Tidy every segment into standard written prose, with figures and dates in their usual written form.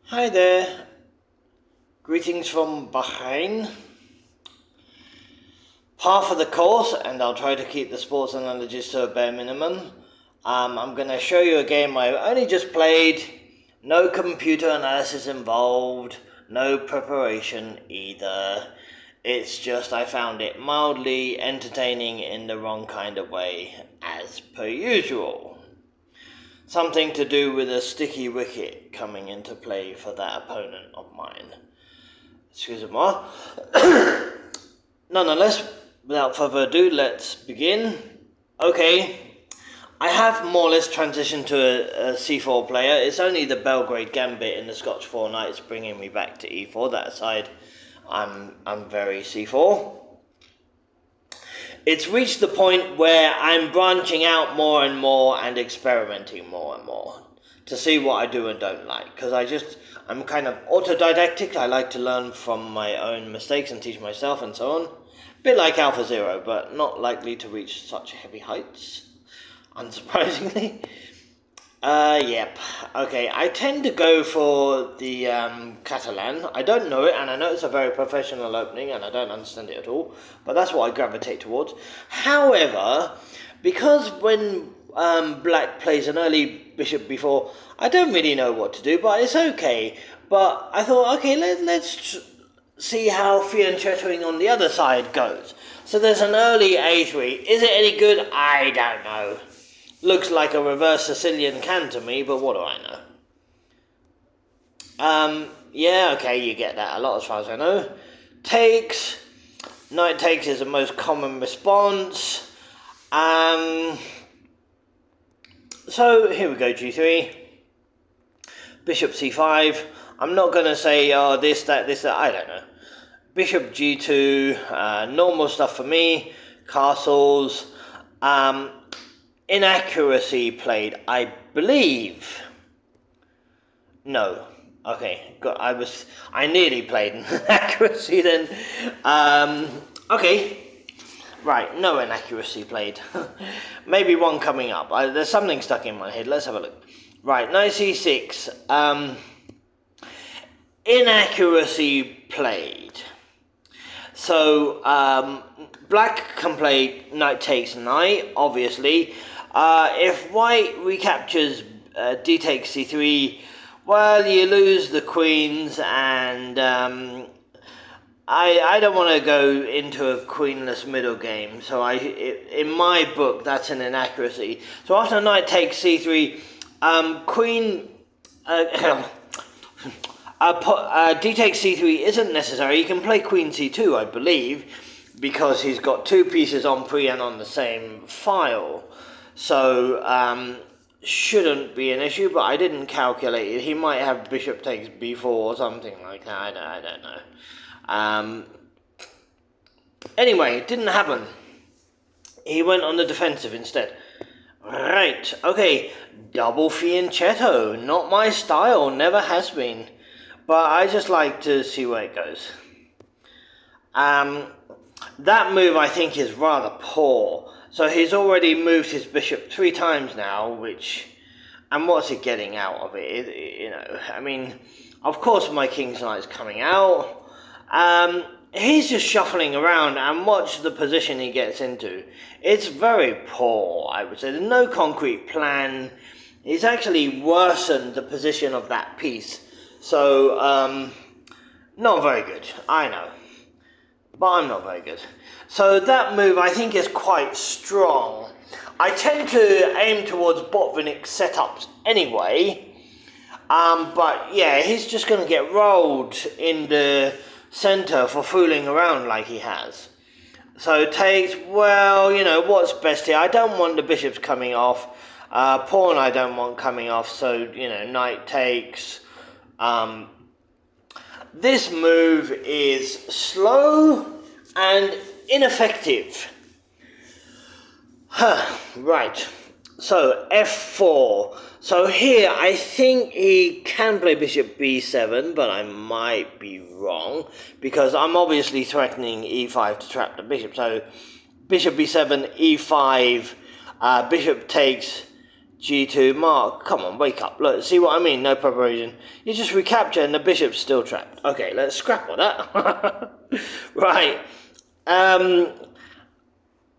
Hi there, greetings from Bahrain. Par for the course, and I'll try to keep the sports analogies to a bare minimum. I'm going to show you a game I only just played, no computer analysis involved, no preparation either. It's just I found it mildly entertaining in the wrong kind of way, as per usual. Something to do with a sticky wicket coming into play for that opponent of mine. Excusez-moi. Nonetheless, without further ado, let's begin. Okay, I have more or less transitioned to a c4 player. It's only the Belgrade Gambit in the Scotch Four Knights bringing me back to e4. That aside, I'm very c4. It's reached the point where I'm branching out more and more and experimenting more and more to see what I do and don't like, because I'm kind of autodidactic. I like to learn from my own mistakes and teach myself and so on. A bit like Alpha Zero, but not likely to reach such heavy heights, unsurprisingly. Yep. Okay, I tend to go for the Catalan. I don't know it, and I know it's a very professional opening, and I don't understand it at all, but that's what I gravitate towards. However, because when Black plays an early bishop before, I don't really know what to do, but it's okay. But I thought, okay, let's see how fianchettoing on the other side goes. So there's an early a3. Is it any good? I don't know. Looks like a reverse Sicilian can to me, but what do I know? Yeah, okay, you get that a lot as far as I know. Takes. Knight takes is the most common response. So here we go, g3. Bishop c5. I'm not going to say, oh, this, that, I don't know. Bishop g2, normal stuff for me. Castles. Inaccuracy played, I believe. No. Okay, I nearly played inaccuracy then. Okay. Right, no inaccuracy played. Maybe one coming up. There's something stuck in my head. Let's have a look. Right, knight c6. Inaccuracy played. So, black can play knight takes knight, obviously. If white recaptures d takes c3, well, you lose the queens, and I don't want to go into a queenless middle game, so in my book, that's an inaccuracy. So after knight takes c3, queen... d takes c3 isn't necessary. You can play queen c2, I believe, because he's got two pieces on pre and on the same file. So, shouldn't be an issue, but I didn't calculate it. He might have bishop takes b4 or something like that. I don't know. Anyway, it didn't happen. He went on the defensive instead. Right, okay. Double fianchetto. Not my style, never has been. But I just like to see where it goes. That move, I think, is rather poor. So he's already moved his bishop 3 times now, and what's he getting out of it? I mean, of course my king's knight's coming out. He's just shuffling around, and watch the position he gets into. It's very poor, I would say. There's no concrete plan. He's actually worsened the position of that piece. So, not very good, I know. But I'm not very good. So that move, I think, is quite strong. I tend to aim towards Botvinnik setups anyway. But yeah, he's just going to get rolled in the centre for fooling around like he has. So takes, well, what's best here? I don't want the bishops coming off. Pawn I don't want coming off, so, knight takes. This move is slow and ineffective. Right. So, f4. So here, I think he can play bishop b7, but I might be wrong, because I'm obviously threatening e5 to trap the bishop. So, bishop b7, e5, bishop takes G2, Mark, come on, wake up. Look, see what I mean? No preparation. You just recapture and the bishop's still trapped. Okay, let's scrap all that. Right.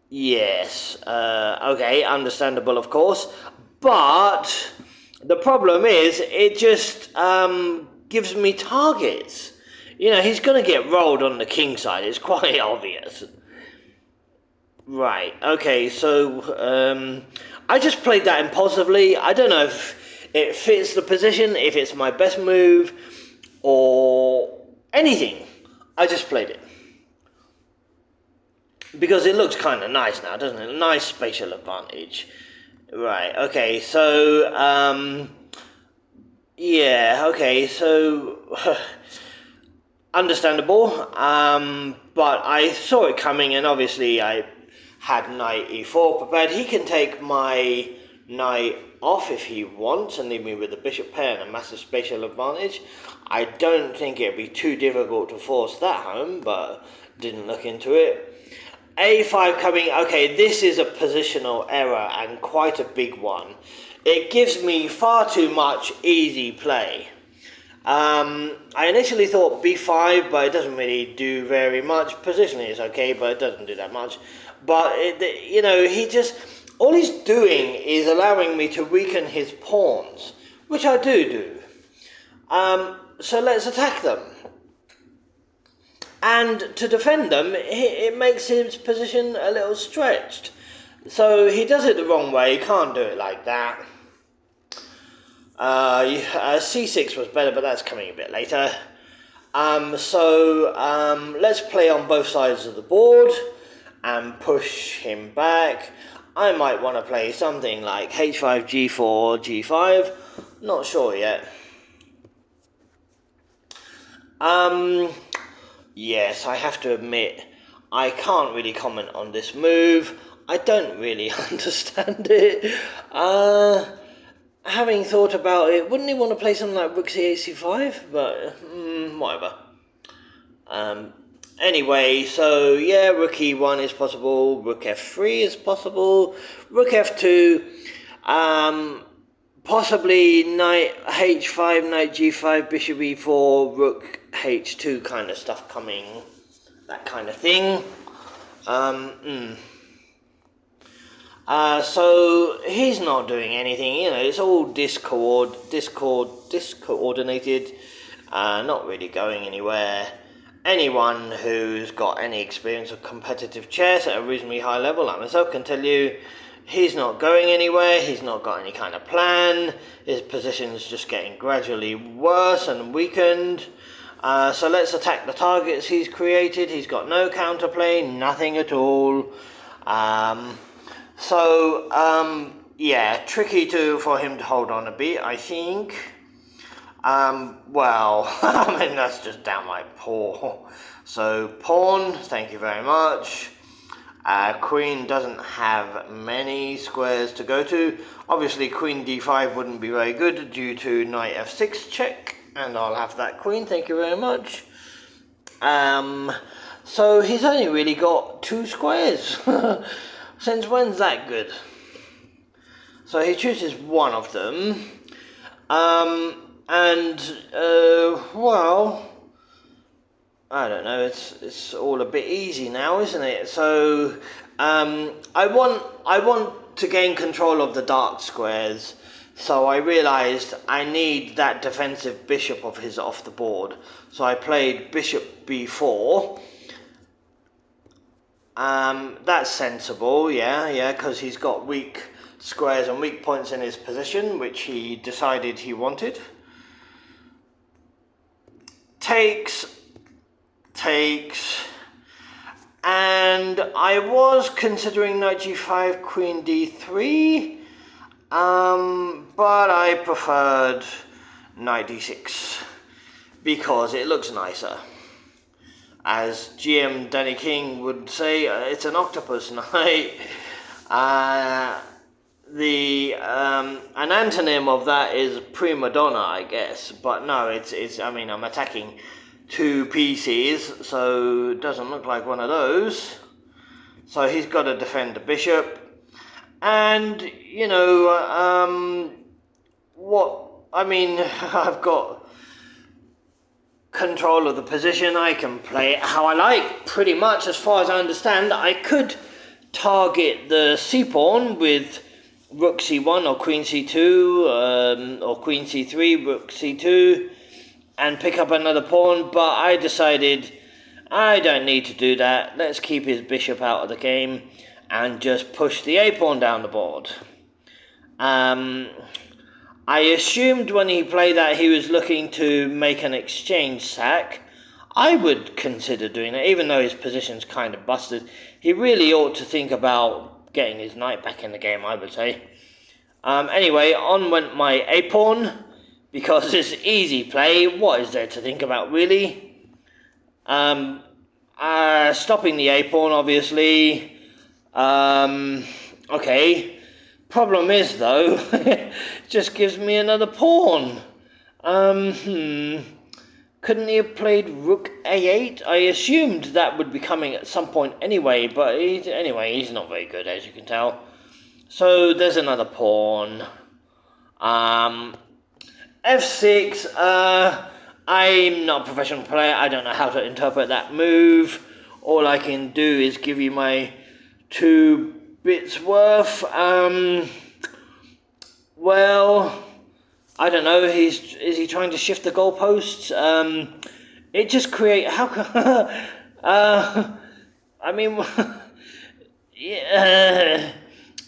Yes. Okay, understandable, of course. But the problem is, it just gives me targets. You know, he's going to get rolled on the king side. It's quite obvious. Right, okay, so I just played that impulsively. I don't know if it fits the position, if it's my best move, or anything. I just played it. Because it looks kind of nice now, doesn't it? Nice spatial advantage. Right, okay, so, yeah, okay, so, understandable, but I saw it coming, and obviously I had knight e4 prepared. He can take my knight off if he wants and leave me with the bishop pair and a massive spatial advantage. I don't think it'd be too difficult to force that home, but didn't look into it. A5 coming, okay, this is a positional error and quite a big one. It gives me far too much easy play. I initially thought b5, but it doesn't really do very much. Positionally it's okay, but it doesn't do that much. But, you know, all he's doing is allowing me to weaken his pawns, which I do. So let's attack them. And to defend them, it makes his position a little stretched. So he does it the wrong way, he can't do it like that. C6 was better, but that's coming a bit later. Let's play on both sides of the board and push him back. I might want to play something like h5, g4, g5. Not sure yet. Yes, I have to admit, I can't really comment on this move. I don't really understand it. Having thought about it, wouldn't he want to play something like rook c8, c5? But, whatever. Anyway, so yeah, rook e1 is possible, rook f3 is possible, rook f2, possibly knight h5, knight g5, bishop e4, rook h2 kind of stuff coming, that kind of thing. So he's not doing anything, you know, it's all discoordinated, not really going anywhere. Anyone who's got any experience of competitive chess at a reasonably high level, like myself, can tell you he's not going anywhere, he's not got any kind of plan, his position's just getting gradually worse and weakened. So let's attack the targets he's created. He's got no counterplay, nothing at all. Yeah, tricky for him to hold on a bit, I think. Well, I mean, that's just downright poor. So, pawn, thank you very much. Queen doesn't have many squares to go to. Obviously, queen d5 wouldn't be very good due to knight f6 check. And I'll have that queen, thank you very much. So, he's only really got 2 squares. Since when's that good? So, he chooses one of them. Well, I don't know, it's all a bit easy now, isn't it? So, I want to gain control of the dark squares, so I realised I need that defensive bishop of his off the board. So I played bishop b4. That's sensible, yeah, because he's got weak squares and weak points in his position, which he decided he wanted. Takes, and I was considering knight g5, queen d3, but I preferred knight d6 because it looks nicer. As GM Danny King would say, it's an octopus knight. An antonym of that is prima donna, I guess. But no, I mean, I'm attacking 2 pieces, so it doesn't look like one of those. So he's got to defend the bishop. And, you know, I've got control of the position. I can play it how I like, pretty much, as far as I understand. I could target the c-pawn with rook c1 or queen c2, or queen c3, rook c2, and pick up another pawn, but I decided I don't need to do that. Let's keep his bishop out of the game and just push the a-pawn down the board. I assumed when he played that he was looking to make an exchange sack. I would consider doing it, even though his position's kind of busted. He really ought to think about getting his knight back in the game, I would say. Anyway, on went my a-pawn, because it's easy play. What is there to think about, really? Stopping the a-pawn, obviously. Okay. Problem is, though, it just gives me another pawn. Couldn't he have played rook a8? I assumed that would be coming at some point anyway, but he's not very good, as you can tell. So there's another pawn. f6. I'm not a professional player. I don't know how to interpret that move. All I can do is give you my 2 bits worth. Well, I don't know. Is he trying to shift the goalposts? It just create how can I mean, yeah,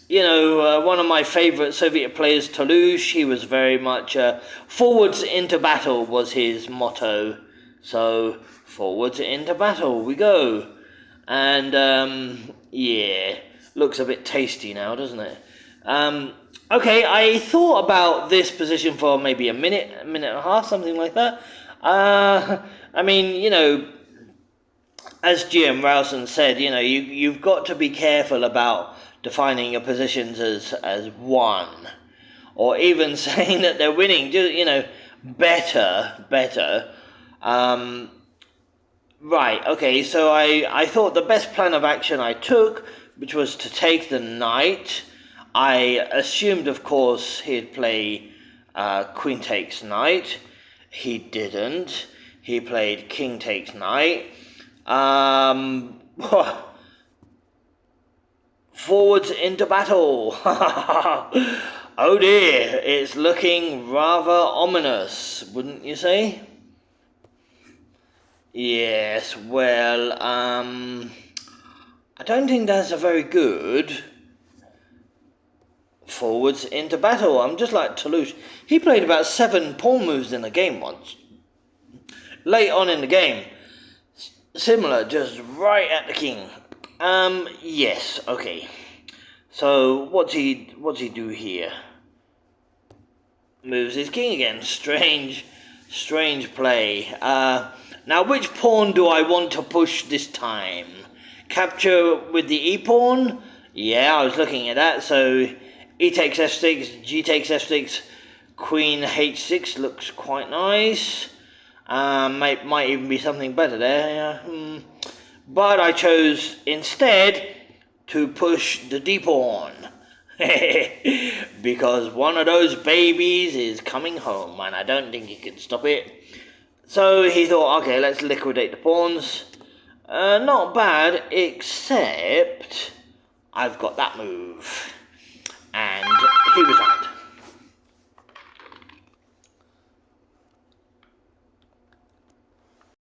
you know, one of my favourite Soviet players, Toulouse, he was very much forwards into battle was his motto. So forwards into battle we go, and yeah. Looks a bit tasty now, doesn't it? Okay, I thought about this position for maybe a minute and a half, something like that. I mean, you know, as GM Rowson said, you know, you've got to be careful about defining your positions as one, or even saying that they're winning. You know, better. Right. Okay. So I thought the best plan of action I took, which was to take the knight. I assumed, of course, he'd play queen takes knight. He didn't. He played king takes knight. Forwards into battle. Oh dear, it's looking rather ominous, wouldn't you say? Yes, well, I don't think that's a very good forwards into battle. I'm just like Toulouse. He played about 7 pawn moves in a game once. Late on in the game. Similar, just right at the king. Yes, okay. So, what's he do here? Moves his king again. Strange play. Now, which pawn do I want to push this time? Capture with the e-pawn? Yeah, I was looking at that. So, e takes f6, g takes f6, queen h6 looks quite nice. Might even be something better there. But I chose instead to push the d-pawn. Because one of those babies is coming home and I don't think he can stop it. So he thought, okay, let's liquidate the pawns. Not bad, except I've got that move. And he resigned.